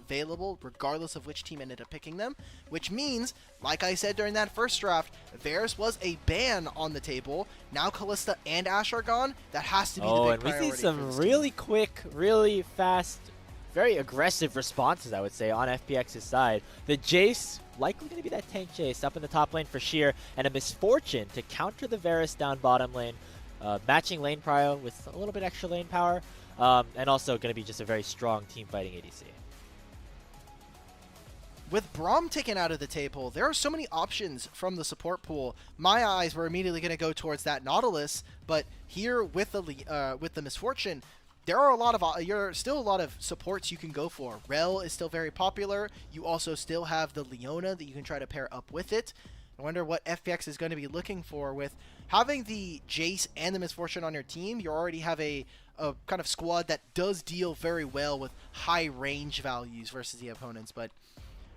available regardless of which team ended up picking them, which means, like I said during that first draft, Varus was a ban on the table. Now Kalista and Ashe are gone. That has to be the big priority. And we see some really quick, really fast, very aggressive responses, I would say, on FPX's side. The Jace, likely going to be that tank Jace up in the top lane for Sheer, and a Misfortune to counter the Varus down bottom lane, matching lane prio with a little bit extra lane power, and also going to be just a very strong team fighting ADC. With Braum taken out of the table, there are so many options from the support pool. My eyes were immediately going to go towards that Nautilus, but here with the Misfortune, there are still a lot of supports you can go for. Rel is still very popular. You also still have the Leona that you can try to pair up with it. I wonder what FPX is going to be looking for with having the Jace and the Misfortune on your team. You already have a kind of squad that does deal very well with high range values versus the opponents, but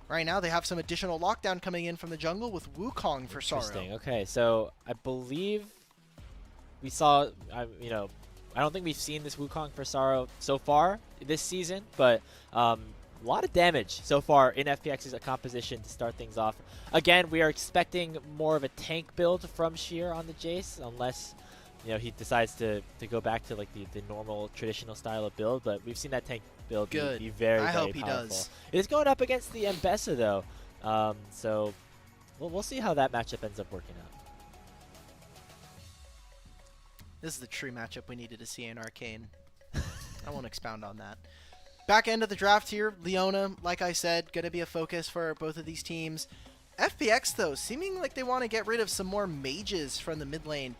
right now they have some additional lockdown coming in from the jungle with Wukong for Sorrow. Interesting. Okay, so I believe we saw, I don't think we've seen this Wukong for Sorrow so far this season, but a lot of damage so far in FPX's composition to start things off. Again, we are expecting more of a tank build from Sheer on the Jace, unless he decides to go back to like the normal traditional style of build. But we've seen that tank build be very, very powerful. I hope he does. It is going up against the Mbessa though, so we'll see how that matchup ends up working out. This is the true matchup we needed to see in Arcane. I won't expound on that. Back end of the draft here, Leona, like I said, going to be a focus for both of these teams. FPX, though, seeming like they want to get rid of some more mages from the mid lane.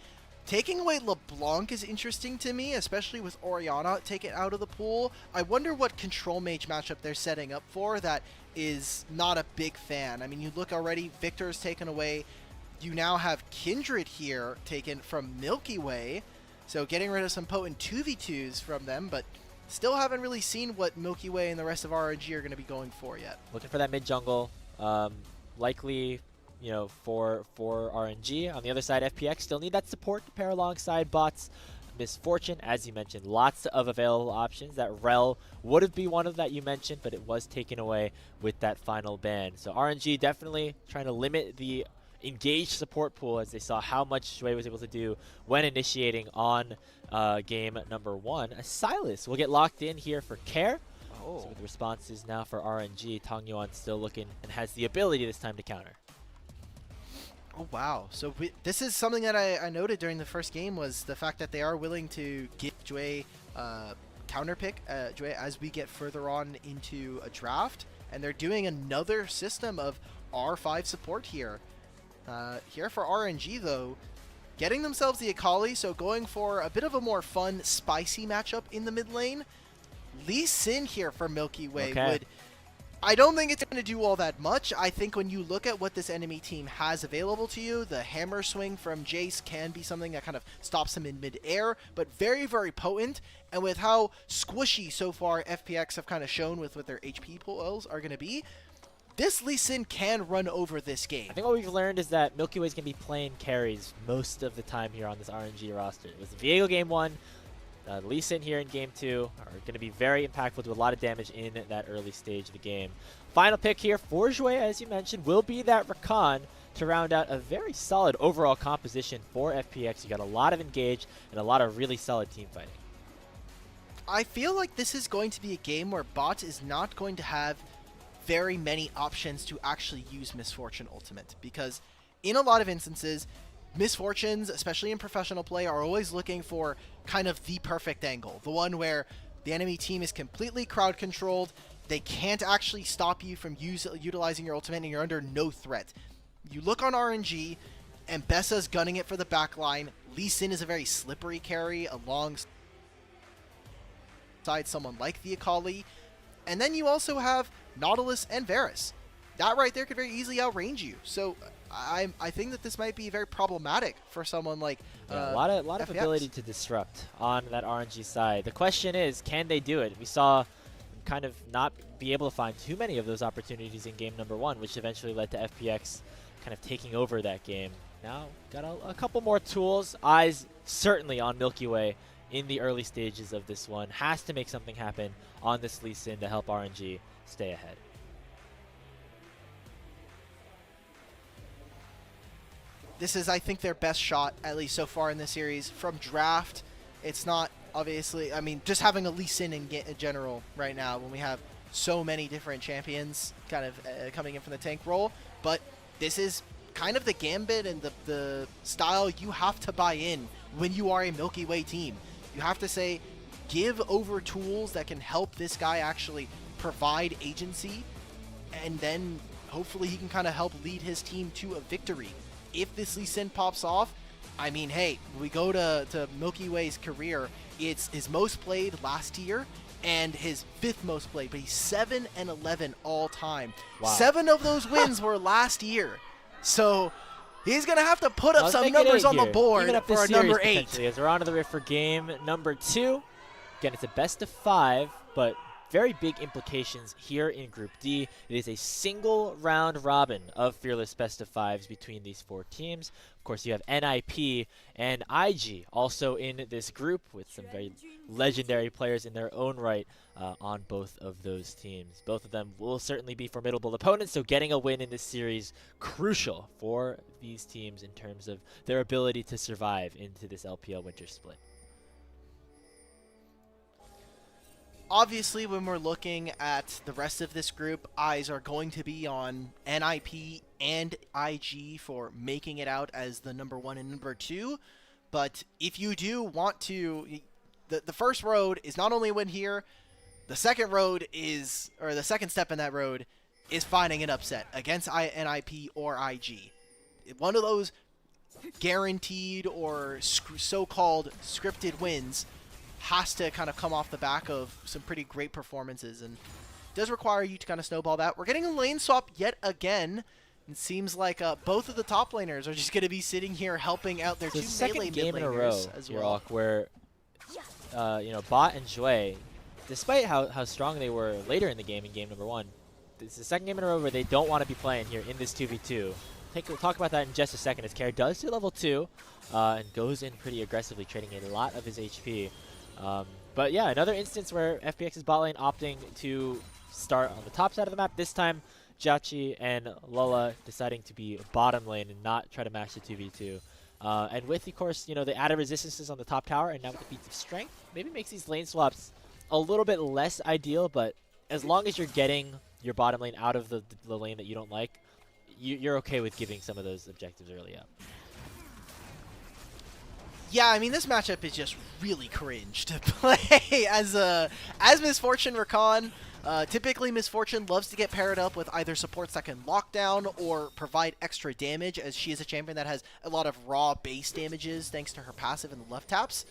Taking away LeBlanc is interesting to me, especially with Orianna taken out of the pool. I wonder what control mage matchup they're setting up for that is not a big fan. I mean, you look already, Victor's taken away. You now have Kindred here taken from milkyway. So getting rid of some potent 2v2s from them, but still haven't really seen what milkyway and the rest of RNG are going to be going for yet. Looking for that mid jungle, likely, for RNG. On the other side, FPX still need that support to pair alongside bots. Misfortune, as you mentioned, lots of available options. That Rel would have been one of that you mentioned, but it was taken away with that final ban. So RNG definitely trying to limit the engaged support pool as they saw how much Jwei was able to do when initiating on game number 1. Sylas will get locked in here for Care. So with the responses now for RNG, Tangyuan still looking and has the ability this time to counter. Oh, wow. So this is something that I noted during the first game, was the fact that they are willing to give Jwei counter pick Jwei as we get further on into a draft. And they're doing another system of R5 support here. Here for RNG, though, getting themselves the Akali, so going for a bit of a more fun, spicy matchup in the mid lane. Lee Sin here for Milky Way would... I don't think it's going to do all that much. I think when you look at what this enemy team has available to you, the hammer swing from Jace can be something that kind of stops him in mid-air, but very, very potent. And with how squishy so far FPX have kind of shown with what their HP pools are going to be, this Lee Sin can run over this game. I think what we've learned is that Milky Way is going to be playing carries most of the time here on this RNG roster. It was the Viego game 1. Lee Sin here in game 2 are going to be very impactful, do a lot of damage in that early stage of the game. Final pick here for Jwei, as you mentioned, will be that Rakan to round out a very solid overall composition for FPX. You got a lot of engage and a lot of really solid team fighting. I feel like this is going to be a game where Bot is not going to have very many options to actually use Misfortune Ultimate, because in a lot of instances, Misfortunes, especially in professional play, are always looking for kind of the perfect angle. The one where the enemy team is completely crowd controlled, they can't actually stop you from utilizing your ultimate, and you're under no threat. You look on RNG, and Bessa's gunning it for the backline. Lee Sin is a very slippery carry alongside someone like the Akali. And then you also have Nautilus and Varus. That right there could very easily outrange you. So I think that this might be very problematic for someone like a lot of ability to disrupt on that RNG side. The question is, can they do it? We saw kind of not be able to find too many of those opportunities in game number 1, which eventually led to FPX kind of taking over that game. Now got a couple more tools. Eyes certainly on Milky Way in the early stages of this one. Has to make something happen on this Lee Sin to help RNG stay ahead. This is, I think, their best shot, at least so far in the series. From draft, it's not, obviously, I mean, just having a Lee Sin in general right now when we have so many different champions kind of coming in from the tank role. But this is kind of the gambit and the style you have to buy in when you are a Milky Way team. You have to say, give over tools that can help this guy actually provide agency, and then hopefully he can kind of help lead his team to a victory. If this Lee Sin pops off, I mean, hey, we go to Milky Way's career. It's his most played last year and his 5th most played, but he's 7-11 all time. Wow. 7 of those wins were last year. So he's going to have to put up some numbers on the board for a number 8. As we're on to the riff for game number 2. Again, it's a best of 5, but very big implications here in Group D. It is a single round robin of fearless best of 5s between these 4 teams. Of course, you have NIP and IG also in this group with some very legendary players in their own right on both of those teams. Both of them will certainly be formidable opponents, so getting a win in this series crucial for these teams in terms of their ability to survive into this LPL winter split. Obviously, when we're looking at the rest of this group, eyes are going to be on NIP and IG for making it out as the number 1 and number 2. But if you do want to, the first road is not only a win here, the second road is, or the second step in that road is finding an upset against NIP or IG. One of those guaranteed or so-called scripted wins has to kind of come off the back of some pretty great performances, and does require you to kind of snowball that. We're getting a lane swap yet again. It seems like both of the top laners are just going to be sitting here helping out their two melee mid game in a laners row as well. Where Bot and Jwei, despite how strong they were later in the game in game number 1, it's the second game in a row where they don't want to be playing here in this 2v2. We'll talk about that in just a second, as Care does to level 2 and goes in pretty aggressively, trading a lot of his HP. But yeah, another instance where FPX's bot lane opting to start on the top side of the map. This time, JiaQi and Lele deciding to be bottom lane and not try to match the 2v2. And with, of course, the added resistances on the top tower, and now with the feats of strength, maybe makes these lane swaps a little bit less ideal, but as long as you're getting your bottom lane out of the lane that you don't like, you're okay with giving some of those objectives early up. Yeah, I mean, this matchup is just really cringe to play as Misfortune Rakan. Typically, Misfortune loves to get paired up with either supports that can lock down or provide extra damage, as she is a champion that has a lot of raw base damages thanks to her passive in the left taps.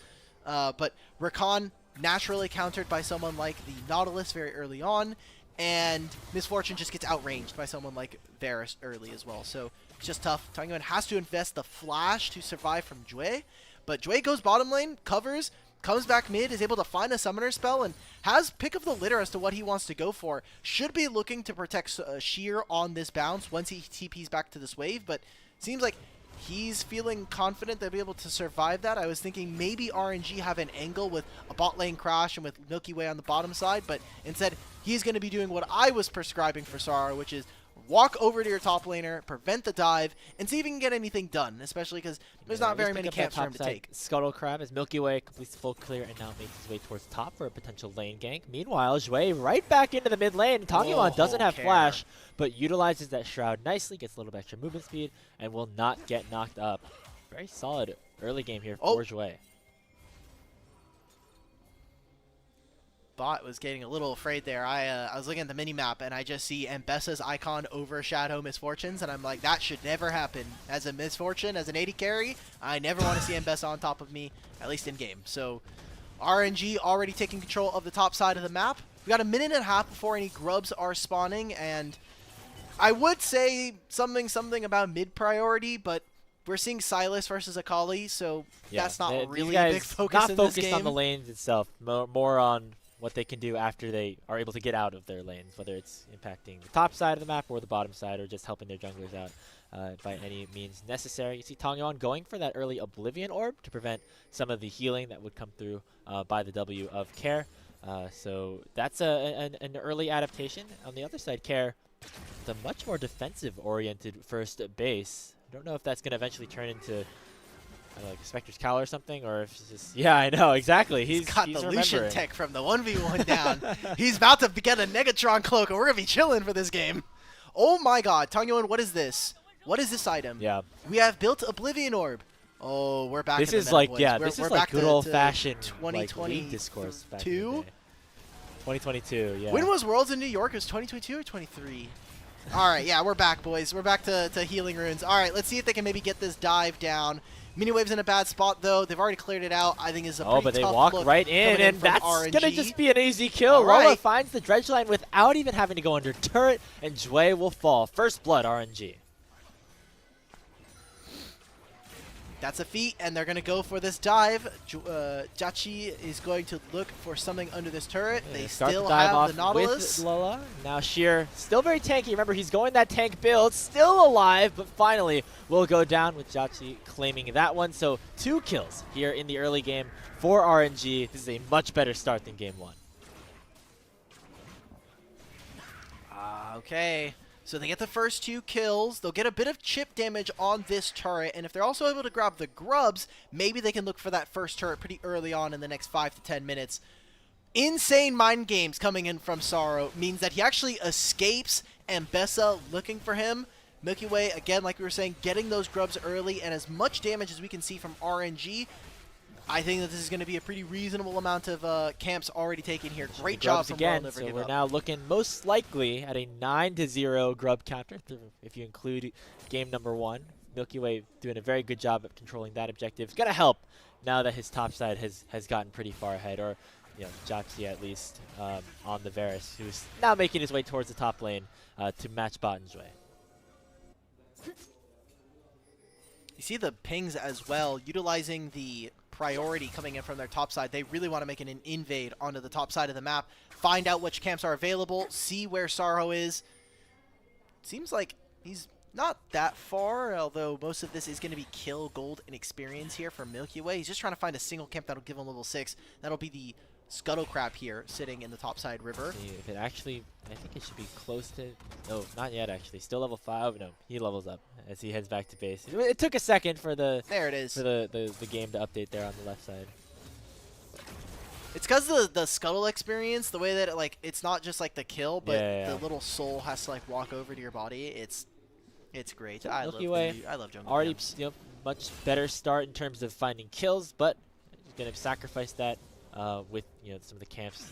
But Rakan naturally countered by someone like the Nautilus very early on, and Misfortune just gets outranged by someone like Varus early as well. So it's just tough. Tangyuan has to invest the flash to survive from Jwei. But Jwei goes bottom lane, covers, comes back mid, is able to find a summoner spell, and has pick of the litter as to what he wants to go for. Should be looking to protect Sheer on this bounce once he TPs back to this wave, but seems like he's feeling confident they'll be able to survive that. I was thinking maybe RNG have an angle with a bot lane crash and with Milky Way on the bottom side, but instead he's going to be doing what I was prescribing for Sara, which is walk over to your top laner, prevent the dive, and see if you can get anything done, especially because there's not very many camps for him to take. Scuttle Crab as Milky Way completes the full clear and now makes his way towards the top for a potential lane gank. Meanwhile, Jwei right back into the mid lane. Tangyuan doesn't have flash, but utilizes that shroud nicely, gets a little bit extra movement speed, and will not get knocked up. Very solid early game here for Jwei. Bot was getting a little afraid there. I was looking at the mini-map, and I just see Mbessa's icon overshadow Misfortunes, and I'm like, that should never happen. As a Misfortune, as an 80 carry, I never want to see Mbessa on top of me, at least in-game. So RNG already taking control of the top side of the map. We got a minute and a half before any grubs are spawning, and I would say something about mid-priority, but we're seeing Silas versus Akali, so yeah, that's not really a big focus in this game. Not focused on the lanes itself, more on what they can do after they are able to get out of their lanes, whether it's impacting the top side of the map or the bottom side, or just helping their junglers out by any means necessary. You see Tangyuan going for that early Oblivion Orb to prevent some of the healing that would come through by the W of Care. So that's an early adaptation. On the other side, Care, the much more defensive-oriented first base. I don't know if that's going to eventually turn into like a Spectre's Cowl or something, or if it's just... Yeah, I know, exactly. He's got the Lucian tech from the 1v1 down. He's about to get a Negatron cloak, and we're going to be chilling for this game. Oh my god, Tangyuan, what is this? What is this item? Yeah. We have built Oblivion Orb. Oh, we're back this in the is meta, like, boys. yeah, we're, this we're is like back good old-fashioned 2020 discourse back in the day. 2022, yeah. When was Worlds in New York? It was 2022 or 23? All right, yeah, we're back, boys. We're back to healing runes. All right, let's see if they can maybe get this dive down. Miniwave's in a bad spot, though. They've already cleared it out. I think it's a pretty but they tough walk look right in, and that's RNG. going to just be an easy kill. All Lola right. finds the dredge line without even having to go under turret, and Jwei will fall. First blood, RNG. That's a feat, and they're going to go for this dive. JiaQi is going to look for something under this turret. They still have the Nautilus. With Lola. Now Sheer, still very tanky. Remember, he's going that tank build, still alive, but finally will go down with JiaQi claiming that one. So 2 kills here in the early game for RNG. This is a much better start than game 1. Okay. So they get the first 2 kills. They'll get a bit of chip damage on this turret, and if they're also able to grab the grubs, maybe they can look for that first turret pretty early on in the next 5 to 10 minutes. Insane mind games coming in from Sorrow means that he actually escapes Ambessa looking for him. milkyway, again, like we were saying, getting those grubs early, and as much damage as we can see from RNG, I think that this is going to be a pretty reasonable amount of camps already taken here. Great job from again. Never So Give we're Up. now looking most likely at a 9-0 grub counter if you include game number 1. Milky Way doing a very good job at controlling that objective. It's going to help now that his top side has gotten pretty far ahead, or JiaQi at least on the Varus, who's now making his way towards the top lane to match bot and Jwei. You see the pings as well, utilizing the priority coming in from their top side. They really want to make an invade onto the top side of the map, find out which camps are available, see where Sorrow is. Seems like he's not that far, although most of this is going to be kill, gold, and experience here for Milky Way. He's just trying to find a single camp that'll give him level 6. That'll be the Scuttle Crab here, sitting in the topside river. See if it actually, I think it should be close to, no, not yet actually. Still level 5, no, he levels up as he heads back to base. It took a second for the, there it is, for the game to update there on the left side. It's because the Scuttle experience, the way that it's not just like the kill, but the little soul has to walk over to your body. It's great. I love jungle. Already much better start in terms of finding kills, but he's gonna sacrifice that with some of the camps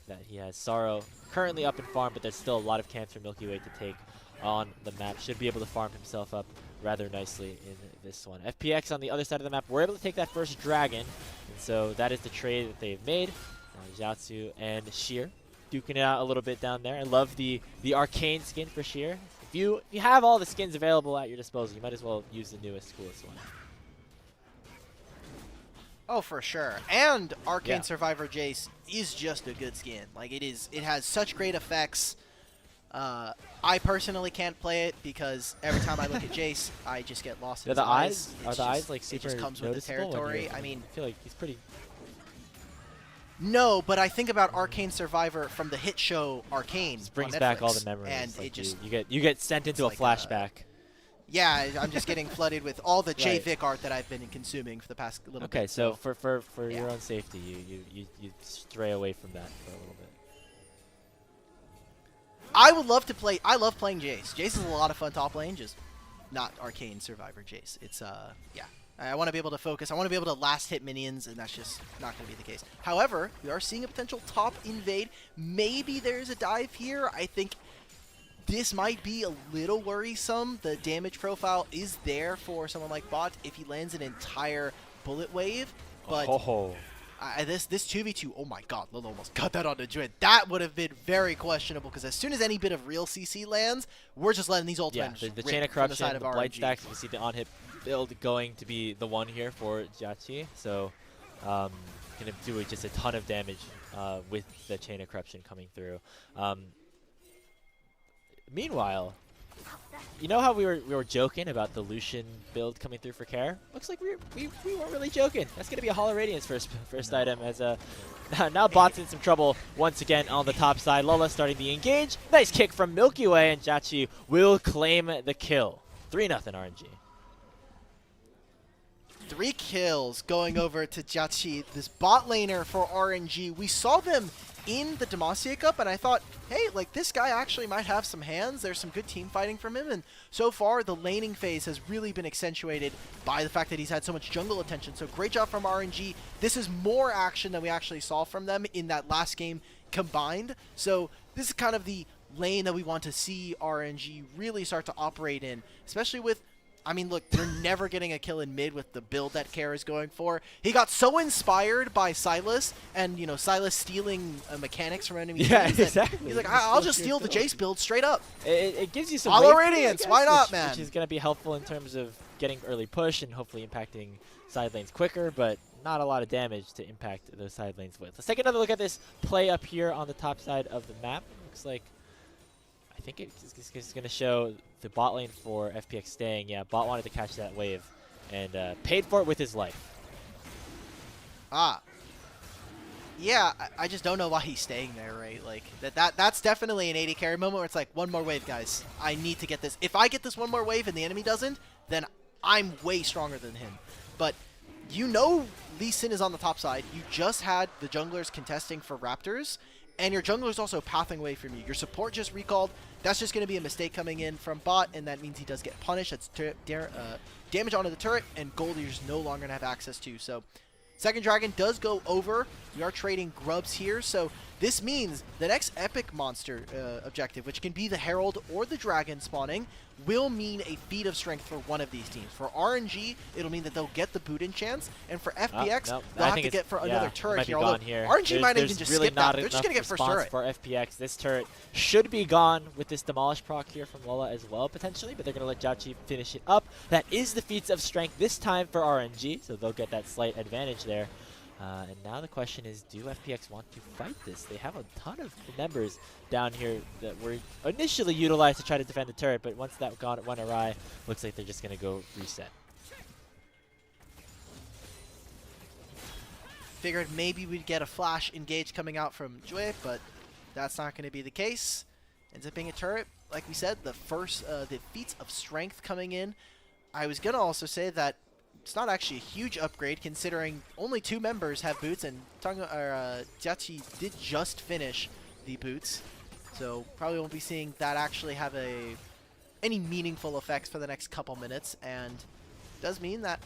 that he has. Sorrow currently up in farm, but there's still a lot of camps for Milky Way to take on the map. Should be able to farm himself up rather nicely in this one. FPX on the other side of the map, we're able to take that first dragon, and so that is the trade that they've made. Xiaoxu and Sheer duking it out a little bit down there. I love the arcane skin for Sheer. If you have all the skins available at your disposal, you might as well use the newest, coolest one. Oh, for sure. And Arcane Survivor Jace is just a good skin. It has such great effects. I personally can't play it because every time I look at Jace, I just get lost in his eyes. Are the eyes like super It just comes with the noticeable? territory. I mean, I feel like he's pretty. No, but I think about Arcane Survivor from the hit show Arcane. It brings on back Netflix, all the memories. and like it just you get sent into a flashback. yeah, I'm just getting flooded with all the JVic art that I've been consuming for the past little bit. Okay, so for your own safety, you stray away from that for a little bit. I would love to play. I love playing Jace. Jace is a lot of fun top lane, just not Arcane Survivor Jace. It's yeah. I want to be able to focus. I want to be able to last hit minions, and that's just not going to be the case. However, we are seeing a potential top invade. Maybe there's a dive here. I think this might be a little worrisome. The damage profile is there for someone like Bot if he lands an entire bullet wave. But this 2v2, oh my god, Lele almost got that onto Jwei. That would have been very questionable because as soon as any bit of real CC lands, we're just letting these ultimates the chain of corruption, the blight stacks. You can see the on-hit build going to be the one here for JiaQi. So gonna do just a ton of damage with the chain of corruption coming through. Meanwhile, you know how we were joking about the Lucian build coming through for care? Looks like we weren't really joking. That's gonna be a Hall of Radiance first item as now bot's in some trouble once again on the top side. Lola starting the engage. Nice kick from milkyway, and JiaQi will claim the kill. 3-0 RNG. 3 kills going over to JiaQi, this bot laner for RNG. We saw them in the Demacia Cup, and I thought, hey, like, this guy actually might have some hands. There's some good team fighting from him, and so far the laning phase has really been accentuated by the fact that he's had so much jungle attention. So great job from RNG. This is more action than we actually saw from them in that last game combined. So this is kind of the lane that we want to see RNG really start to operate in, especially with, I mean, look, they're never getting a kill in mid with the build that Care is going for. He got so inspired by Sylas and, you know, Sylas stealing mechanics from enemy teams. Yeah, exactly. He's like, I'll just steal the Jace build straight up. It gives you some Hollow weight, Radiance, guess, why not, man? Which is going to be helpful in terms of getting early push and hopefully impacting side lanes quicker, but not a lot of damage to impact those side lanes with. Let's take another look at this play up here on the top side of the map. Looks like, I think it's going to show the bot lane for FPX staying. Yeah, bot wanted to catch that wave and paid for it with his life. Yeah, I just don't know why he's staying there, right? Like, that's definitely an 80 carry moment where it's like, one more wave, guys. I need to get this. If I get this one more wave and the enemy doesn't, then I'm way stronger than him. But you know Lee Sin is on the top side. You just had the junglers contesting for Raptors, and your jungler is also pathing away from you. Your support just recalled. That's just going to be a mistake coming in from bot, and that means he does get punished. That's damage onto the turret, and gold you're just no longer going to have access to. So second dragon does go over. We are trading grubs here, so this means the next epic monster objective, which can be the Herald or the Dragon spawning, will mean a feat of strength for one of these teams. For RNG, it'll mean that they'll get the boot in chance, and for FPX, they'll have to get for another turret here. Although RNG might even just skip that. They're just going to get first turret. For FPX, this turret should be gone with this Demolish proc here from Lola as well, potentially, but they're going to let JiaQi finish it up. That is the feats of strength this time for RNG, so they'll get that slight advantage there. And now the question is, do FPX want to fight this? They have a ton of members down here that were initially utilized to try to defend the turret, but once that went awry, looks like they're just going to go reset. Figured maybe we'd get a flash engage coming out from Jwei, but that's not going to be the case. Ends up being a turret. Like we said, the feats of strength coming in. I was going to also say that it's not actually a huge upgrade considering only 2 members have boots, and JiaQi did just finish the boots, so probably won't be seeing that actually have any meaningful effects for the next couple minutes, and does mean that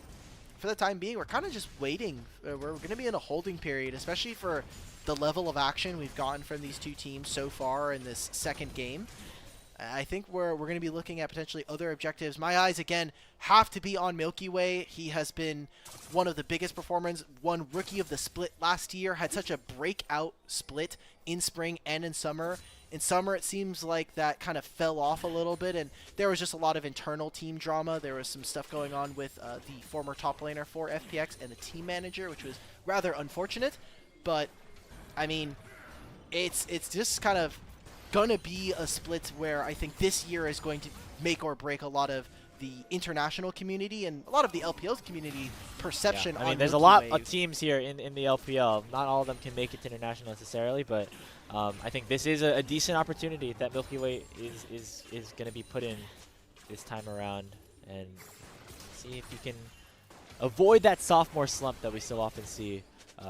for the time being we're kind of just waiting. We're going to be in a holding period, especially for the level of action we've gotten from these 2 teams so far in this second game. I think we're going to be looking at potentially other objectives. My eyes, again, have to be on milkyway. He has been one of the biggest performers, won Rookie of the Split last year, had such a breakout split in spring and in summer. In summer, it seems like that kind of fell off a little bit, and there was just a lot of internal team drama. There was some stuff going on with the former top laner for FPX and the team manager, which was rather unfortunate. But, I mean, it's just kind of gonna be a split where I think this year is going to make or break a lot of the international community and a lot of the LPL's community perception. I mean, there's a lot of teams here in the LPL. Not all of them can make it to international necessarily, but I think this is a decent opportunity that Milky Way is going to be put in this time around, and see if you can avoid that sophomore slump that we so often see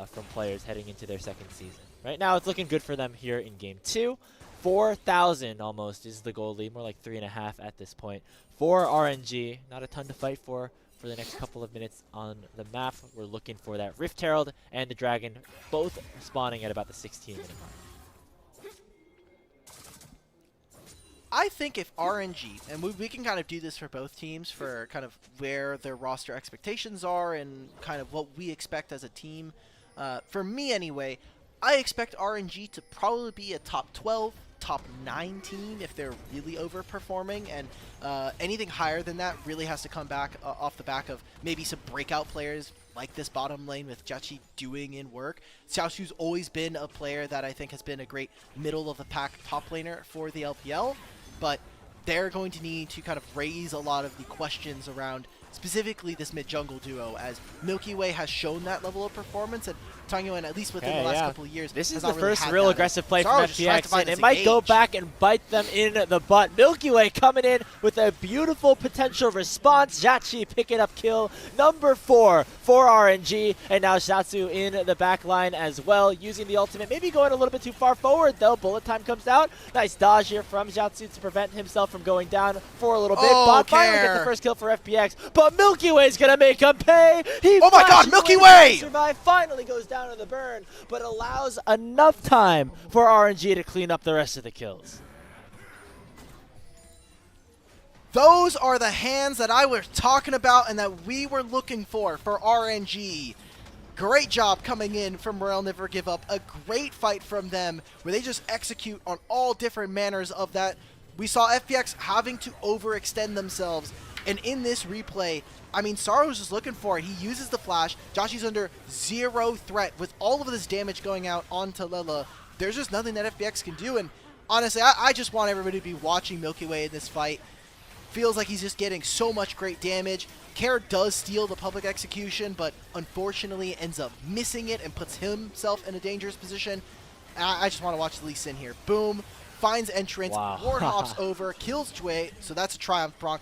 from players heading into their second season. Right now, it's looking good for them here in Game 2. 4,000 almost is the goal lead, more like 3.5 at this point. For RNG, not a ton to fight for the next couple of minutes on the map. We're looking for that Rift Herald and the Dragon, both spawning at about the 16-minute mark. I think if RNG, and we can kind of do this for both teams for kind of where their roster expectations are and kind of what we expect as a team. For me anyway, I expect RNG to probably be a top 12, top 9 team if they're really overperforming, and anything higher than that really has to come back off the back of maybe some breakout players like this bottom lane with JiaQi doing in work. Xiaoxu's always been a player that I think has been a great middle of the pack top laner for the LPL, but they're going to need to kind of raise a lot of the questions around specifically this mid-jungle duo, as milkyway has shown that level of performance, and Tangyuan, at least within the last couple of years, this is has the not really first had real that. aggressive play from Sorrow just tries to FPX, find and it this might go engage. back and bite them in the butt. milkyway coming in with a beautiful potential response. JiaQi picking up kill number 4 for RNG, and now Xiaoxu in the back line as well, using the ultimate. Maybe going a little bit too far forward, though. Bullet time comes out. Nice dodge here from Xiaoxu to prevent himself from going down for a little bit. Bot finally gets the first kill for FPX, but milkyway's gonna make him pay. He oh my god, milkyway! Survive, finally goes down to the burn, but allows enough time for RNG to clean up the rest of the kills. Those are the hands that I was talking about and that we were looking for RNG. Great job coming in from Royal Never Give Up. A great fight from them where they just execute on all different manners of that. We saw FPX having to overextend themselves, and in this replay, I mean, Sorrow was just looking for it. He uses the flash. JiaQi's under 0 threat with all of this damage going out onto Lele. There's just nothing that FPX can do, and honestly, I just want everybody to be watching milkyway in this fight. Feels like he's just getting so much great damage. Care does steal the public execution, but unfortunately ends up missing it and puts himself in a dangerous position. I just want to watch Lee Sin here. Boom. Finds entrance. Wow. Ward hops over. Kills Jwei. So that's a triumph prong.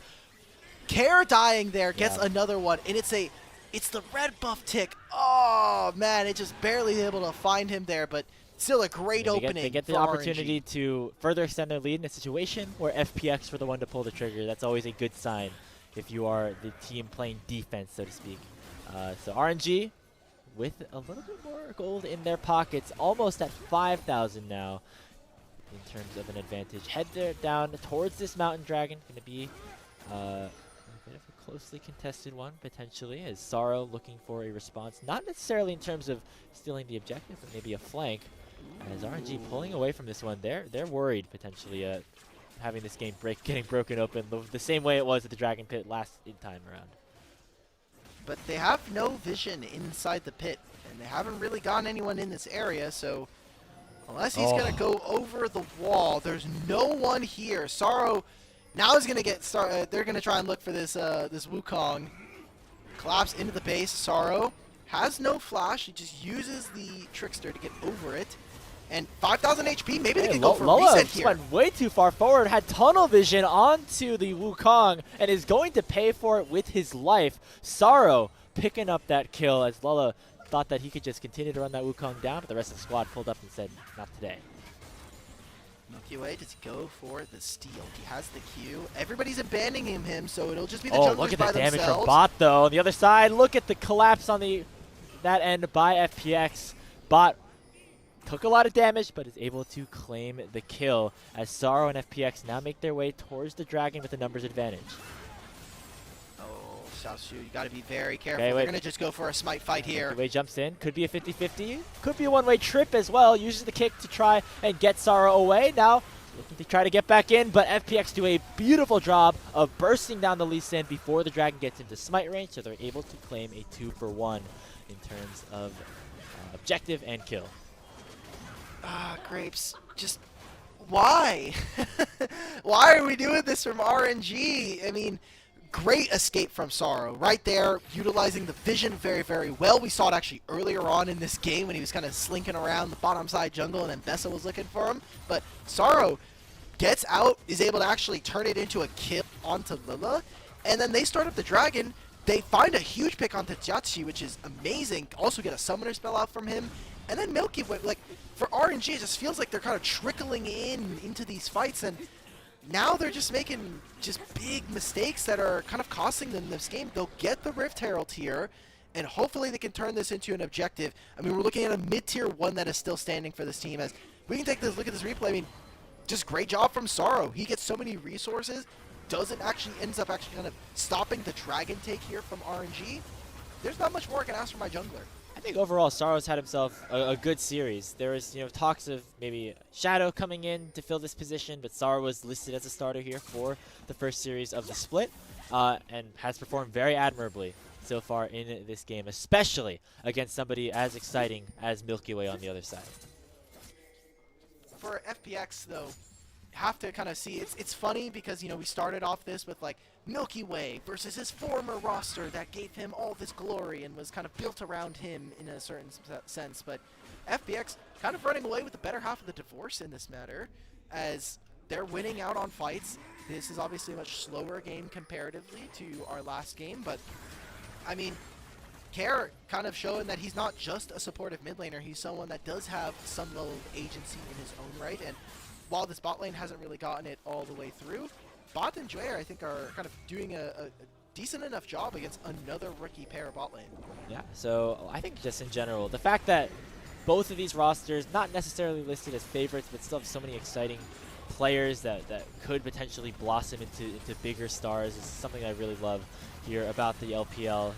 Care dying there. Gets another one. And it's the red buff tick. Oh, man. It just barely able to find him there. But still a great opening. They get the opportunity to further extend their lead in a situation where FPX were the one to pull the trigger. That's always a good sign if you are the team playing defense, so to speak. So RNG with a little bit more gold in their pockets, almost at 5,000 now in terms of an advantage. Head there down towards this mountain dragon. Going to be a bit of a closely contested one, potentially, as Sorrow looking for a response. Not necessarily in terms of stealing the objective, but maybe a flank. As RNG pulling away from this one, they're worried potentially having this game getting broken open the same way it was at the Dragon Pit last time around. But they have no vision inside the pit, and they haven't really gotten anyone in this area, so unless he's going to go over the wall, there's no one here. Sorrow now is going to get started. They're going to try and look for this this Wukong. Collapse into the base. Sorrow has no flash. He just uses the Trickster to get over it. And 5,000 HP, maybe they can go for a reset here. Went way too far forward, had tunnel vision onto the Wukong, and is going to pay for it with his life. Sorrow picking up that kill as Lele thought that he could just continue to run that Wukong down, but the rest of the squad pulled up and said, not today. milkyway just go for the steal. He has the Q. Everybody's abandoning him, so it'll just be the junglers look at by that damage themselves. from Bot, though. On the other side, look at the collapse on that end by FPX. Bot took a lot of damage, but is able to claim the kill as Sorrow and FPX now make their way towards the dragon with a numbers advantage. Oh, Xiaoxu, you got to be very careful. Okay, They're going to just go for a smite fight here. Jwei jumps in. Could be a 50-50. Could be a one-way trip as well. Uses the kick to try and get Sorrow away. Now looking to try to get back in, but FPX do a beautiful job of bursting down the Lee Sin before the dragon gets into smite range, so they're able to claim a 2-for-1 in terms of objective and kill. Grapes, just why? Why are we doing this from RNG? I mean, great escape from Sorrow. Right there, utilizing the vision very, very well. We saw it actually earlier on in this game when he was kind of slinking around the bottom side jungle and then Bessa was looking for him. But Sorrow gets out, is able to actually turn it into a kill onto Lele, and then they start up the dragon. They find a huge pick onto JiaQi, which is amazing. Also get a summoner spell out from him. And then milkyway, like, for RNG, it just feels like they're kind of trickling into these fights, and now they're just making just big mistakes that are kind of costing them this game. They'll get the Rift Herald here, and hopefully they can turn this into an objective. I mean, we're looking at a mid-tier 1 that is still standing for this team. As we can take this look at this replay, I mean, just great job from Sorrow. He gets so many resources, ends up actually kind of stopping the dragon take here from RNG. There's not much more I can ask for my jungler. I think overall Sorrow's had himself a good series. There was, talks of maybe Shadow coming in to fill this position, but Sorrow was listed as a starter here for the first series of the split, and has performed very admirably so far in this game, especially against somebody as exciting as milkyway on the other side. For FPX, though, have to kind of see, it's funny because, you know, we started off this with like Milky Way versus his former roster that gave him all this glory and was kind of built around him in a certain sense, but FPX kind of running away with the better half of the divorce in this matter, as they're winning out on fights. This is obviously a much slower game comparatively to our last game, but I mean, Care kind of showing that he's not just a supportive mid laner, he's someone that does have some level of agency in his own right, and while this bot lane hasn't really gotten it all the way through, Bot and Jwei, I think, are kind of doing a decent enough job against another rookie pair bot lane. Yeah, so I think just in general, the fact that both of these rosters, not necessarily listed as favorites, but still have so many exciting players that could potentially blossom into bigger stars is something I really love here about the LPL.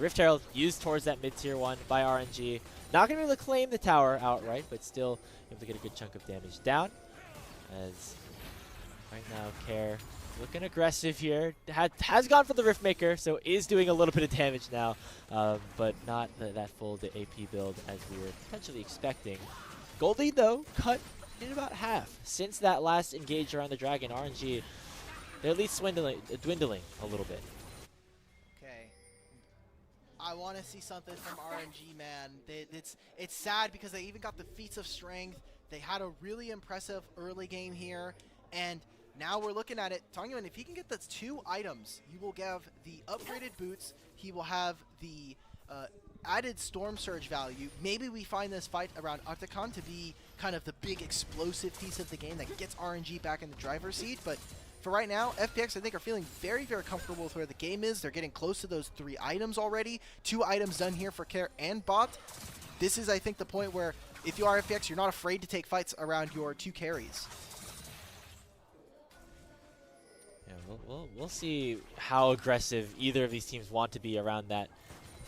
Rift Herald used towards that mid-tier one by RNG. Not going to be able to claim the tower outright, but still able to get a good chunk of damage down. As right now, Care looking aggressive here. Has gone for the Riftmaker, so is doing a little bit of damage now, but not that full the AP build as we were potentially expecting. Gold lead, though, cut in about half. Since that last engage around the dragon, RNG, they're at least dwindling a little bit. Okay. I want to see something from RNG, man. It's sad because they even got the feats of strength. They had a really impressive early game here, and now we're looking at it. Tangyuan, if he can get those 2 items, he will have the upgraded boots. He will have the added Storm Surge value. Maybe we find this fight around Artikan to be kind of the big explosive piece of the game that gets RNG back in the driver's seat, but for right now, FPX, I think, are feeling very, very comfortable with where the game is. They're getting close to those 3 items already. 2 items done here for Care and Bot. This is, I think, the point where if you are FPX, you're not afraid to take fights around your 2 carries. Yeah, we'll see how aggressive either of these teams want to be around that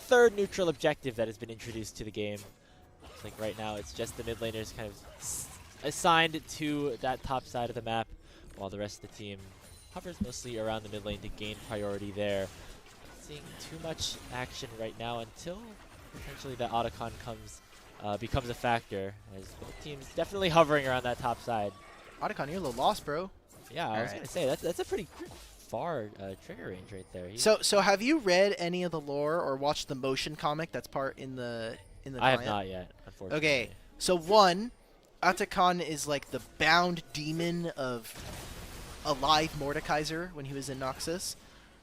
3rd neutral objective that has been introduced to the game. Looks like right now it's just the mid laners kind of assigned to that top side of the map, while the rest of the team hovers mostly around the mid lane to gain priority there. Not seeing too much action right now until potentially that Otacon becomes a factor, as both teams definitely hovering around that top side. Otacon, you're a little lost, bro. Yeah, I was going to say, that's a pretty far trigger range right there. So have you read any of the lore or watched the motion comic that's part in the I have not yet, unfortunately. Okay, so one, Otacon is like the bound demon of alive Mordekaiser when he was in Noxus.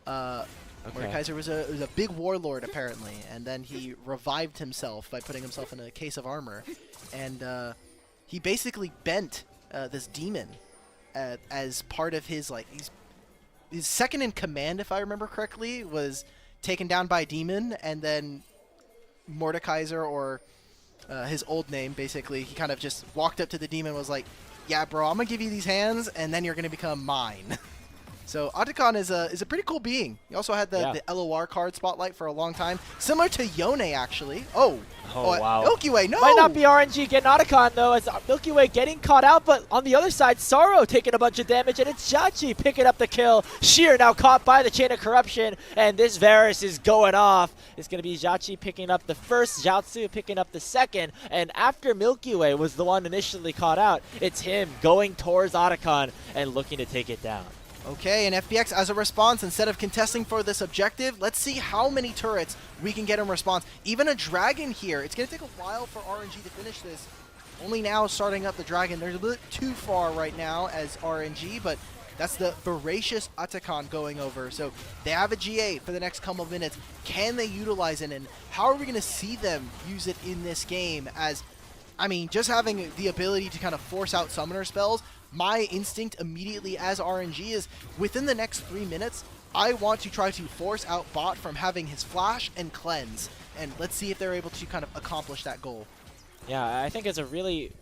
Mordekaiser was a big warlord apparently, and then he revived himself by putting himself in a case of armor, and he basically bent this demon as part of his his second in command, if I remember correctly, was taken down by a demon, and then Mordekaiser, or his old name, basically, he kind of just walked up to the demon and was like, yeah, bro, I'm going to give you these hands, and then you're going to become mine. So Otacon is a pretty cool being. He also had the LOR card spotlight for a long time, similar to Yone, actually. Oh wow. Milkyway, no! Might not be RNG getting Otacon, though, as Milkyway getting caught out, but on the other side, Sorrow taking a bunch of damage, and it's JiaQi picking up the kill. Sheer now caught by the Chain of Corruption, and this Varus is going off. It's going to be JiaQi picking up the first, Xiaoxu picking up the second, and after Milkyway was the one initially caught out, it's him going towards Otacon and looking to take it down. Okay, and FPX, as a response, instead of contesting for this objective, let's see how many turrets we can get in response. Even a dragon here. It's going to take a while for RNG to finish this. Only now starting up the dragon. They're a bit too far right now as RNG, but that's the voracious Otacon going over. So they have a GA for the next couple of minutes. Can they utilize it, and how are we going to see them use it in this game? As, I mean, just having the ability to kind of force out summoner spells, my instinct immediately as RNG is within the next 3 minutes, I want to try to force out Bot from having his flash and cleanse. And let's see if they're able to kind of accomplish that goal. Yeah, I think it's a really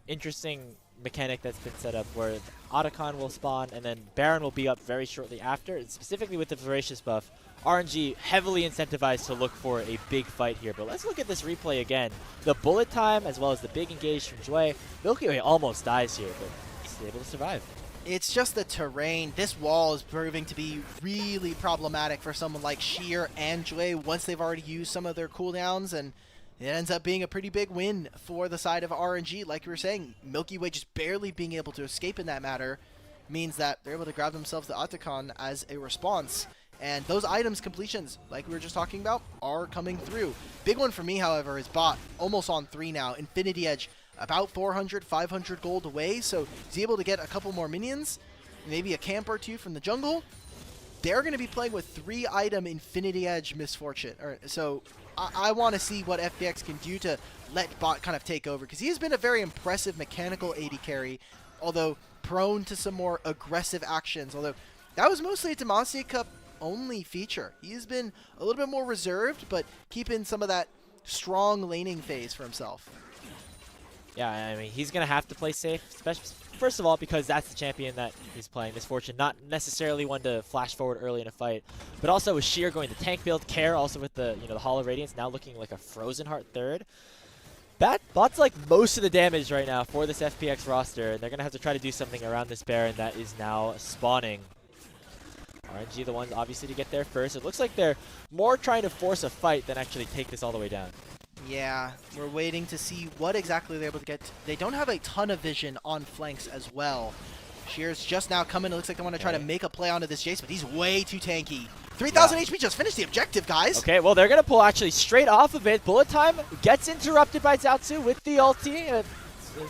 interesting mechanic that's been set up where Otacon will spawn and then Baron will be up very shortly after. And specifically with the Voracious buff, RNG heavily incentivized to look for a big fight here. But let's look at this replay again. The bullet time as well as the big engage from Jwei. Milkyway almost dies here, but he's able to survive. It's just the terrain. This wall is proving to be really problematic for someone like Sheer and Jwei once they've already used some of their cooldowns, and It ends up being a pretty big win for the side of RNG. Like we were saying, Milky Way just barely being able to escape in that matter means that they're able to grab themselves the Otacon as a response. And those items completions, like we were just talking about, are coming through. Big one for me, however, is Bot almost on 3 now. Infinity Edge about 400, 500 gold away. So he's able to get a couple more minions, maybe a camp or two from the jungle. They're going to be playing with 3-item Infinity Edge Misfortune. So I want to see what FPX can do to let Bot kind of take over, because he has been a very impressive mechanical AD carry, although prone to some more aggressive actions. Although that was mostly a Demacia Cup only feature. He's been a little bit more reserved, but keeping some of that strong laning phase for himself. Yeah, I mean, he's going to have to play safe, especially, first of all, because that's the champion that he's playing, Misfortune, not necessarily one to flash forward early in a fight, but also with Sheer going the tank build, Care also with the, the Hollow Radiance, now looking like a Frozen Heart third. Bot's like most of the damage right now for this FPX roster, and they're going to have to try to do something around this Baron that is now spawning. RNG the ones obviously to get there first. It looks like they're more trying to force a fight than actually take this all the way down. Yeah, we're waiting to see what exactly they're able to get. They don't have a ton of vision on flanks as well. Sheer's just now coming. It looks like they want to try to make a play onto this Jace, but he's way too tanky. 3,000 HP just finished the objective, guys. Okay, well, they're going to pull actually straight off of it. Bullet time gets interrupted by Xiaoxu with the ulti.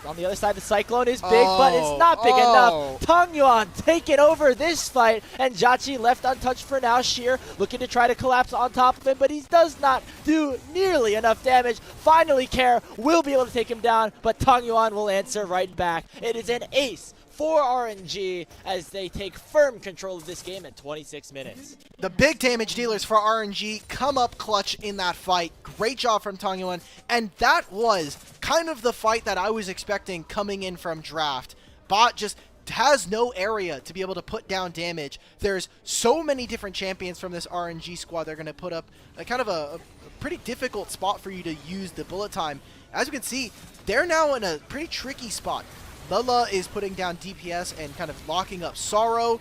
On the other side, the Cyclone is big, but it's not big enough. Tangyuan taking over this fight, and JiaQi left untouched for now. Sheer looking to try to collapse on top of him, but he does not do nearly enough damage. Finally, Care will be able to take him down, but Tangyuan will answer right back. It is an ace for RNG as they take firm control of this game at 26 minutes. The big damage dealers for RNG come up clutch in that fight. Great job from Tangyuan, and that was kind of the fight that I was expecting coming in from draft. Bot just has no area to be able to put down damage. There's so many different champions from this RNG squad. They're going to put up a kind of a pretty difficult spot for you to use the bullet time. As you can see, they're now in a pretty tricky spot. Lele is putting down DPS and kind of locking up Sorrow.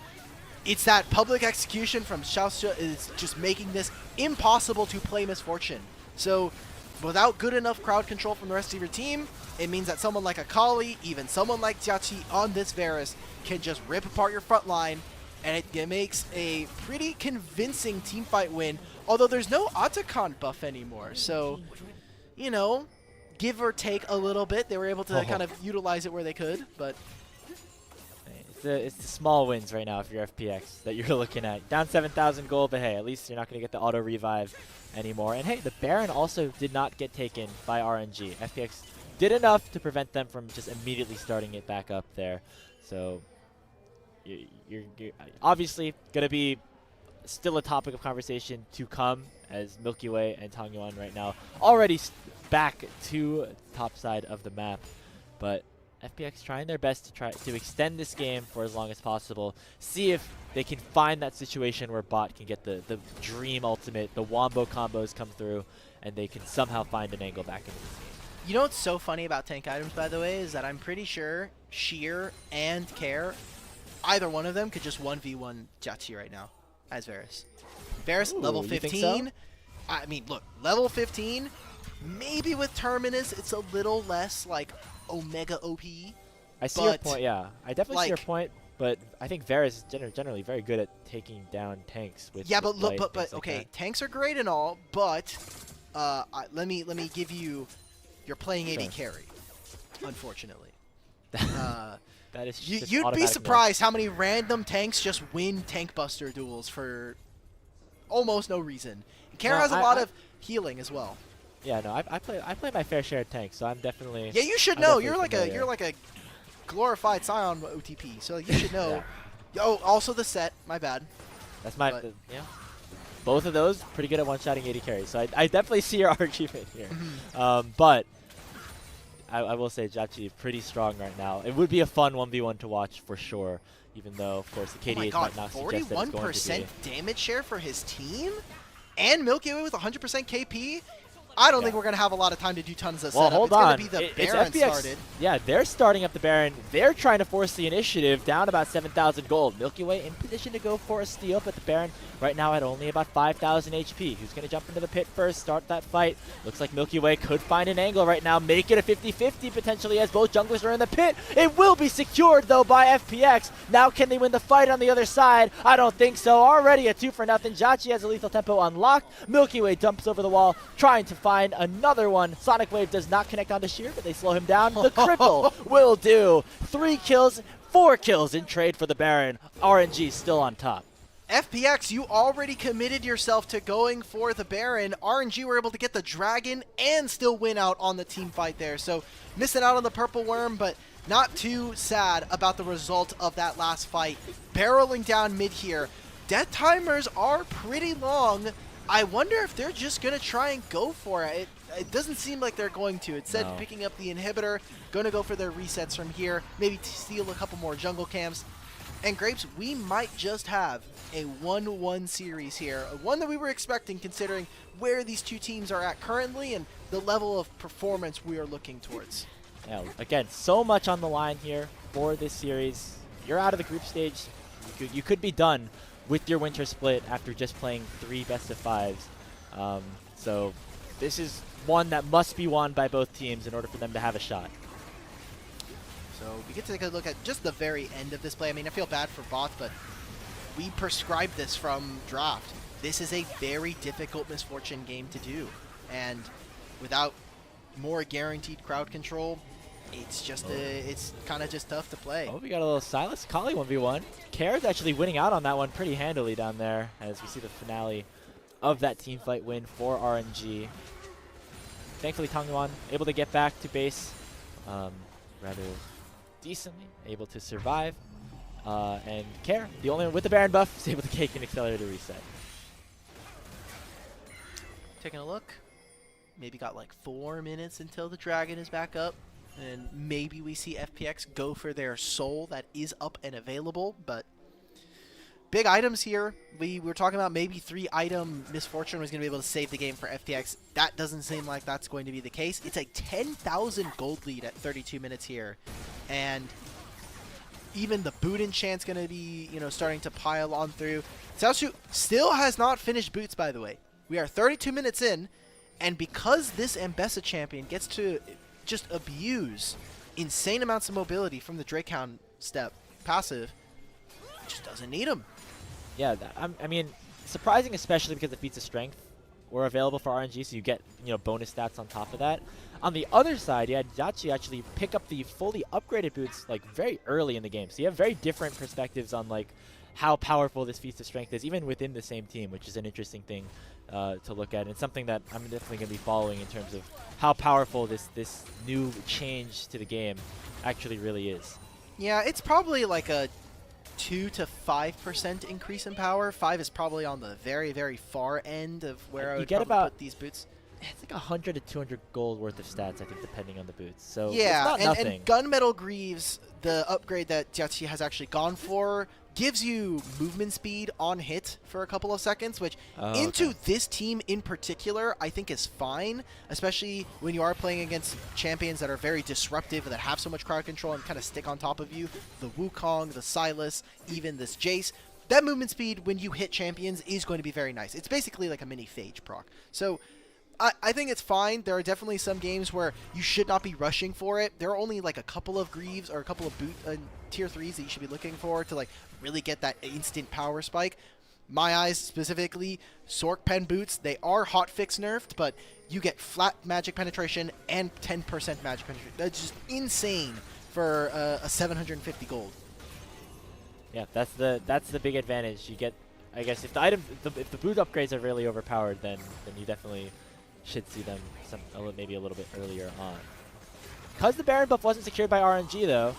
It's that public execution from Xiaoxu is just making this impossible to play Misfortune. So without good enough crowd control from the rest of your team, it means that someone like Akali, even someone like JiaQi on this Varus can just rip apart your front line, and it makes a pretty convincing teamfight win, although there's no Otacon buff anymore. So, give or take a little bit, they were able to kind of utilize it where they could, but it's the small wins right now if you're FPX that you're looking at. Down 7,000 gold, but hey, at least you're not going to get the auto revive anymore. And hey, the Baron also did not get taken by RNG. FPX did enough to prevent them from just immediately starting it back up there. So you're obviously going to be still a topic of conversation to come, as Milky Way and Tangyuan right now already back to the top side of the map. But FPX trying their best to try to extend this game for as long as possible. See if they can find that situation where Bot can get the dream ultimate, the wombo combos come through, and they can somehow find an angle back into this game. You know what's so funny about tank items, by the way, is that I'm pretty sure Sheer and Care, either one of them could just 1v1 JiaQi right now as Varus. Varus, level 15. So? I mean, look, level 15, maybe with Terminus, it's a little less like Omega OP. I see your point, yeah. I definitely see your point, but I think Varus is generally very good at taking down tanks with but look, like okay, that. Tanks are great and all, but let me give you, you're playing AD carry, unfortunately. That is you'd be surprised how many random tanks just win tank buster duels for almost no reason. And Care has a lot of healing as well. Yeah, no, I play my fair share of tanks, so I'm definitely. Yeah, you should know. You're like a glorified Scion OTP, so you should know. Yeah. Oh, also the set. My bad. That's my yeah. Both of those pretty good at one-shotting 80 carries, so I definitely see your argument here. But I will say JiaQi pretty strong right now. It would be a fun 1v1 to watch for sure, even though of course the KDAs might not suggest that it's going to be. 41% damage share for his team, and Milky Way with 100% KP. I don't think we're going to have a lot of time to do tons of well, setup. hold It's going on. to be the It's Baron FPX. started. Yeah, they're starting up the Baron. They're trying to force the initiative down about 7,000 gold. Milky Way in position to go for a steal, but the Baron right now at only about 5,000 HP. Who's going to jump into the pit first, start that fight? Looks like Milky Way could find an angle right now, make it a 50-50 potentially as both junglers are in the pit. It will be secured though by FPX. Now can they win the fight on the other side? I don't think so. Already a 2-0. JiaQi has a lethal tempo unlocked. Milky Way dumps over the wall, trying to find another one. Sonic Wave does not connect onto Sheer, but they slow him down. The cripple will do. 3 kills, 4 kills in trade for the Baron. RNG still on top. FPX, you already committed yourself to going for the Baron. RNG were able to get the Dragon and still win out on the team fight there. So missing out on the Purple Worm, but not too sad about the result of that last fight. Barreling down mid here. Death timers are pretty long. I wonder if they're just going to try and go for it. It doesn't seem like they're going to. It said picking up the inhibitor, going to go for their resets from here, maybe steal a couple more jungle camps. And Grapes, we might just have a 1-1 series here, one that we were expecting considering where these two teams are at currently and the level of performance we are looking towards. Yeah, again, so much on the line here for this series. You're out of the group stage. You could be done with your winter split after just playing 3 best-of-5s. So this is one that must be won by both teams in order for them to have a shot. So we get to take a look at just the very end of this play. I mean, I feel bad for bots, but we prescribed this from draft. This is a very difficult Misfortune game to do. And without more guaranteed crowd control, it's just it's kind of just tough to play. Oh, we got a little Silas Kali 1v1. Kair's actually winning out on that one pretty handily down there as we see the finale of that team fight win for RNG. Thankfully, Tangyuan able to get back to base rather decently, able to survive. And Kair, the only one with the Baron buff, is able to take an accelerator reset. Taking a look. Maybe got like 4 minutes until the Dragon is back up. And maybe we see FPX go for their soul that is up and available, but big items here. We were talking about maybe 3-item Misfortune was going to be able to save the game for FPX. That doesn't seem like that's going to be the case. It's a 10,000 gold lead at 32 minutes here. And even the boot enchant's going to be, starting to pile on through. Xiaoxu still has not finished boots, by the way. We are 32 minutes in, and because this Ambessa champion gets to just abuse insane amounts of mobility from the Drakehound step passive, just doesn't need him. Yeah, I mean, surprising especially because the feats of strength were available for RNG, so you get bonus stats on top of that. On the other side, you had JiaQi actually pick up the fully upgraded boots like very early in the game, so you have very different perspectives on like how powerful this feats of strength is, even within the same team, which is an interesting thing to look at, and something that I'm definitely going to be following in terms of how powerful this new change to the game actually really is. Yeah, it's probably like a 2 to 5% increase in power. 5 is probably on the very, very far end of where I would probably put these boots. It's like 100 to 200 gold worth of stats, I think, depending on the boots. So yeah, it's not nothing. And Gunmetal Greaves, the upgrade that JiaQi has actually gone for, gives you movement speed on hit for a couple of seconds, which into this team in particular, I think is fine, especially when you are playing against champions that are very disruptive, that have so much crowd control and kind of stick on top of you. The Wukong, the Silas, even this Jace. That movement speed when you hit champions is going to be very nice. It's basically like a mini Phage proc. So I think it's fine. There are definitely some games where you should not be rushing for it. There are only like a couple of Greaves or a couple of tier 3s that you should be looking for to like really get that instant power spike. My eyes specifically, Sork Pen boots, they are hotfix nerfed, but you get flat magic penetration and 10% magic penetration. That's just insane for a 750 gold. Yeah, that's the big advantage. You get, I guess, if the boot upgrades are really overpowered, then you definitely should see them maybe a little bit earlier on. Because the Baron buff wasn't secured by RNG, though,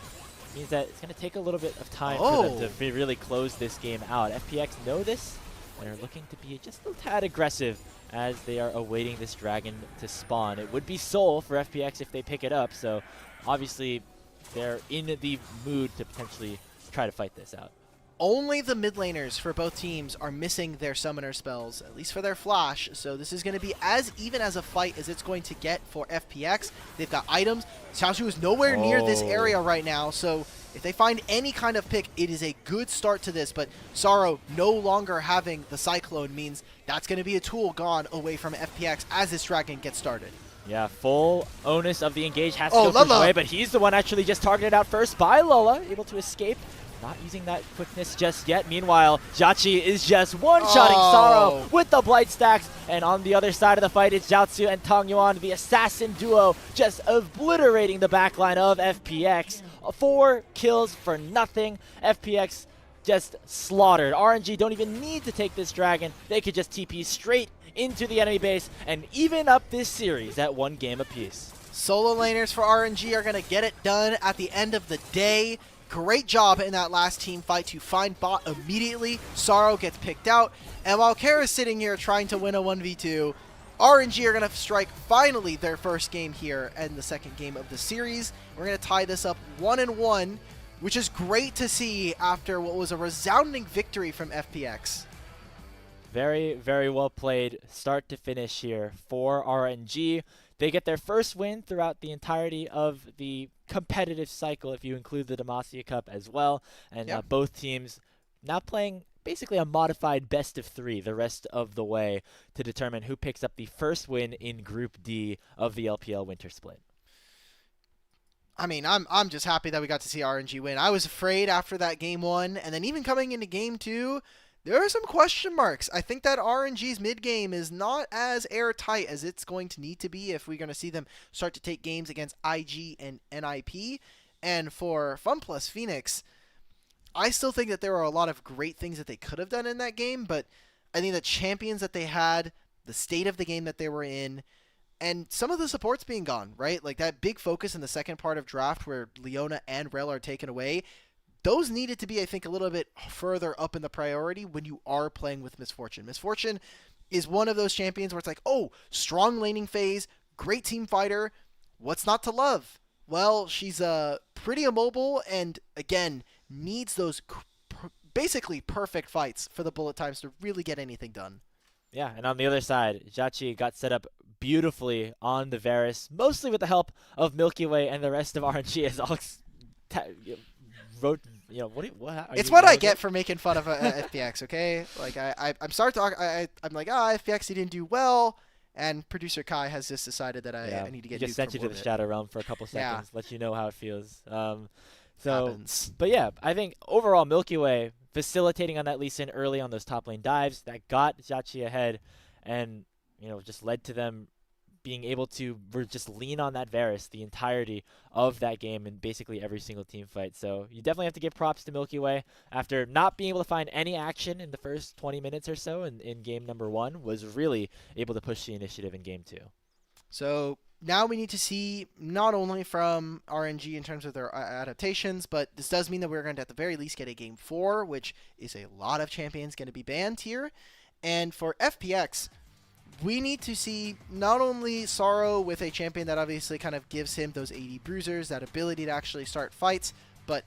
means that it's going to take a little bit of time for them to really close this game out. FPX know this and are looking to be just a tad aggressive as they are awaiting this dragon to spawn. It would be Soul for FPX if they pick it up, so obviously they're in the mood to potentially try to fight this out. only the mid laners for both teams are missing their summoner spells, at least for their flash. So this is going to be as even as a fight as it's going to get for FPX. They've got items. Xiaoxu is nowhere near this area right now, so if they find any kind of pick, it is a good start to this. But Sorrow no longer having the Cyclone means that's going to be a tool gone away from FPX as this dragon gets started. Yeah, full onus of the engage has to go for Jwei, but he's the one actually just targeted out first by Lola, able to escape. Not using that quickness just yet. Meanwhile, JiaQi is just one-shotting Sorrow with the Blight stacks. And on the other side of the fight, it's Xiaoxu and Tangyuan, the assassin duo, just obliterating the backline of FPX. 4 kills for nothing. FPX just slaughtered. RNG don't even need to take this dragon. They could just TP straight into the enemy base and even up this series at 1 game apiece. Solo laners for RNG are going to get it done at the end of the day. Great job in that last team fight to find bot immediately. Sorrow gets picked out. And while Kara's sitting here trying to win a 1v2, RNG are going to strike finally their first game here and the second game of the series. We're going to tie this up 1-1, which is great to see after what was a resounding victory from FPX. Very, very well played start to finish here for RNG. They get their first win throughout the entirety of the competitive cycle, if you include the Demacia Cup as well. And both teams now playing basically a modified best of 3 the rest of the way to determine who picks up the first win in Group D of the LPL Winter Split. I mean, I'm just happy that we got to see RNG win. I was afraid after that game 1, and then even coming into game 2, there are some question marks. I think that RNG's mid-game is not as airtight as it's going to need to be if we're going to see them start to take games against IG and NIP. And for FunPlus Phoenix, I still think that there are a lot of great things that they could have done in that game, but I think the champions that they had, the state of the game that they were in, and some of the supports being gone, right? Like that big focus in the second part of draft where Leona and Rel are taken away, those needed to be, I think, a little bit further up in the priority when you are playing with Misfortune. Misfortune is one of those champions where it's like, oh, strong laning phase, great team fighter, what's not to love? Well, she's pretty immobile and, again, needs those basically perfect fights for the bullet times to really get anything done. Yeah, and on the other side, JiaQi got set up beautifully on the Varus, mostly with the help of milkyway and the rest of RNG as Alex wrote, you know, it's what I get for making fun of FPX, okay? Like I'm starting to I'm like, FPX he didn't do well, and producer Kai has just decided that I need to get. He just sent you to the Shadow Realm for a couple seconds, let you know how it feels. But yeah, I think overall Milky Way facilitating on that Lee Sin early on those top lane dives that got JiaQi ahead, and just led to them being able to just lean on that Varus the entirety of that game in basically every single team fight. So you definitely have to give props to Milky Way after not being able to find any action in the first 20 minutes or so in game number 1, was really able to push the initiative in game 2. So now we need to see not only from RNG in terms of their adaptations, but this does mean that we're going to at the very least get a game 4, which is a lot of champions going to be banned here. And for FPX, we need to see not only Sorrow with a champion that obviously kind of gives him those 80 bruisers, that ability to actually start fights, but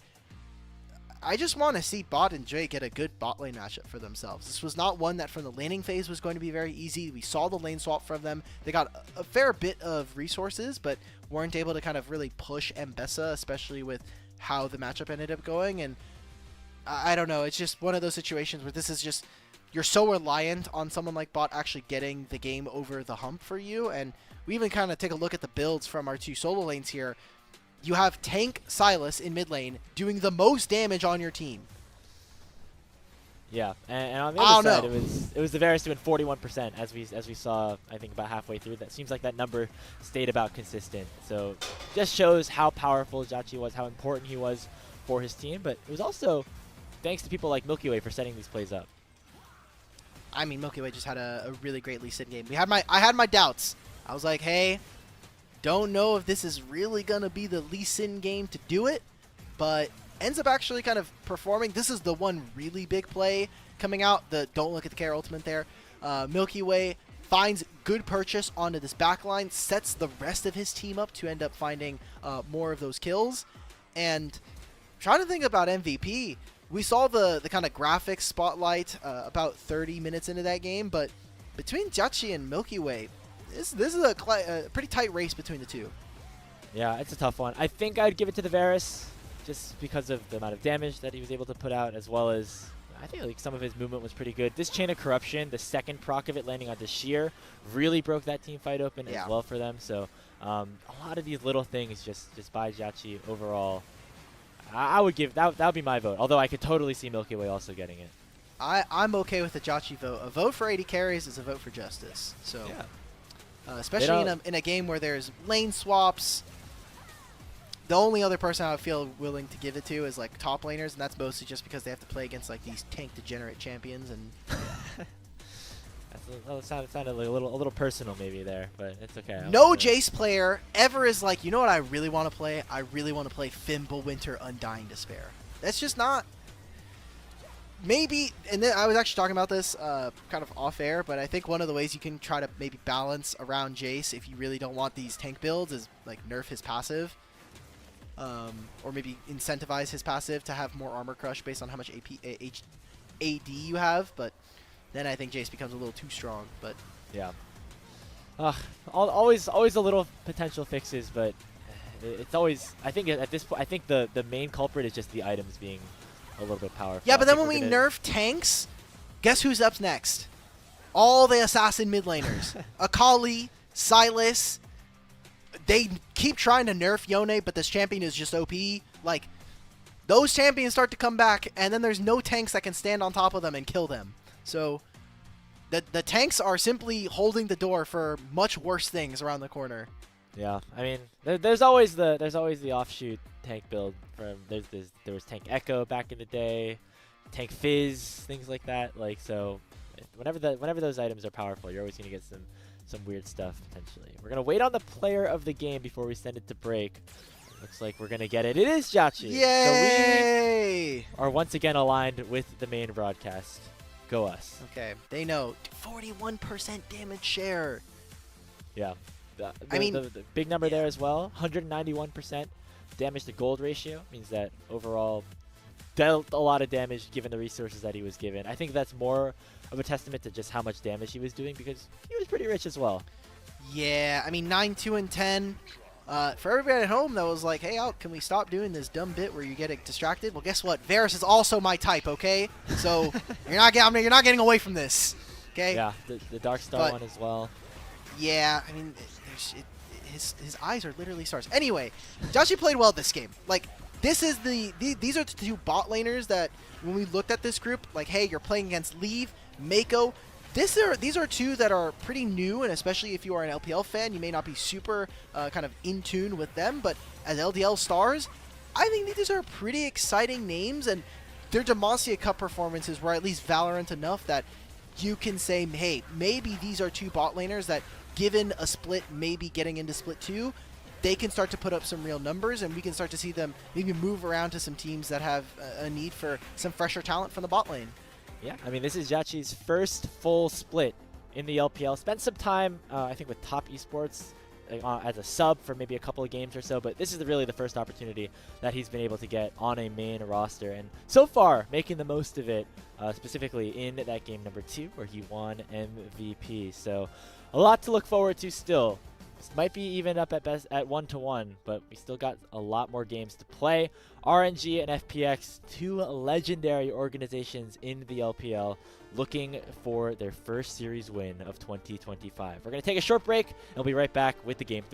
I just want to see Bot and Jwei get a good bot lane matchup for themselves. This was not one that from the laning phase was going to be very easy. We saw the lane swap from them. They got a fair bit of resources, but weren't able to kind of really push Mbessa, especially with how the matchup ended up going. And I don't know, it's just one of those situations where this is just, you're so reliant on someone like Bot actually getting the game over the hump for you. And we even kind of take a look at the builds from our 2 solo lanes here. You have Tank Silas in mid lane doing the most damage on your team. Yeah, and on the other side, it was the Varus doing 41% as we saw, I think, about halfway through. That seems like that number stayed about consistent. So just shows how powerful JiaQi was, how important he was for his team. But it was also thanks to people like Milky Way for setting these plays up. I mean, Milky Way just had a really great Lee Sin game. I had my doubts. I was like, hey, don't know if this is really going to be the Lee Sin game to do it, but ends up actually kind of performing. This is the one really big play coming out. The don't look at the Kara ultimate there. Milky Way finds good purchase onto this backline, sets the rest of his team up to end up finding more of those kills. And trying to think about MVP, we saw the kind of graphics spotlight about 30 minutes into that game, but between JiaQi and Milky Way, this is a pretty tight race between the two. Yeah, it's a tough one. I think I'd give it to the Varus just because of the amount of damage that he was able to put out, as well as I think like some of his movement was pretty good. This Chain of Corruption, the second proc of it landing onto Sheer, really broke that team fight open as well for them. So a lot of these little things just by JiaQi overall. I would give that would be my vote. Although I could totally see Milky Way also getting it. I'm okay with the JiaQi vote. A vote for 80 carries is a vote for justice. So especially in a game where there's lane swaps. The only other person I would feel willing to give it to is like top laners, and that's mostly just because they have to play against like these tank degenerate champions. And that sounded like a little personal maybe there, but it's okay. No Jace player ever is like, you know what I really want to play? I really want to play Fimbulwinter Undying Despair. That's just not. Maybe, and then I was actually talking about this kind of off air, but I think one of the ways you can try to maybe balance around Jace if you really don't want these tank builds is like nerf his passive. Or maybe incentivize his passive to have more armor crush based on how much AD you have, but then I think Jace becomes a little too strong. But yeah, always a little potential fixes, but it's always. I think at this point, I think the main culprit is just the items being a little bit powerful. Yeah, but then when we nerf tanks, guess who's up next? All the assassin mid laners, Akali, Sylas. They keep trying to nerf Yone, but this champion is just OP. Like, those champions start to come back, and then there's no tanks that can stand on top of them and kill them. So, the tanks are simply holding the door for much worse things around the corner. Yeah, I mean, there's always the offshoot tank build. From there was Tank Echo back in the day, Tank Fizz, things like that. Like, so, whenever those items are powerful, you're always gonna get some weird stuff, potentially. We're going to wait on the player of the game before we send it to break. Looks like we're going to get it. It is JiaQi. Yay! So we are once again aligned with the main broadcast. Go us. Okay, they know. 41% damage share. Yeah. The big number there as well. 191% damage to gold ratio. Means that overall dealt a lot of damage given the resources that he was given. I think that's more of a testament to just how much damage he was doing because he was pretty rich as well. Yeah, I mean 9, 2, and 10. For everybody at home that was like, hey, Alk, can we stop doing this dumb bit where you get distracted? Well, guess what? Varus is also my type, okay? So you're not getting away from this, okay? Yeah, the Dark Star one as well. Yeah, I mean, his eyes are literally stars. Anyway, JiaQi played well this game. Like, these are the two bot laners that when we looked at this group, like, hey, you're playing against Leave, Mako. These are two that are pretty new, and especially if you are an LPL fan, you may not be super kind of in tune with them. But as LDL stars, I think these are pretty exciting names, and their Demacia Cup performances were at least Valorant enough that you can say, hey, maybe these are two bot laners that, given a split, maybe getting into split 2, they can start to put up some real numbers, and we can start to see them maybe move around to some teams that have a need for some fresher talent from the bot lane. Yeah, I mean, this is JiaQi's first full split in the LPL. Spent some time, I think, with Top Esports as a sub for maybe a couple of games or so, but this is really the first opportunity that he's been able to get on a main roster, and so far making the most of it, specifically in that game number 2 where he won MVP. So a lot to look forward to still. This might be even up at best at 1-1, but we still got a lot more games to play. RNG and FPX, two legendary organizations in the LPL, looking for their first series win of 2025. We're going to take a short break, and we'll be right back with the Game 3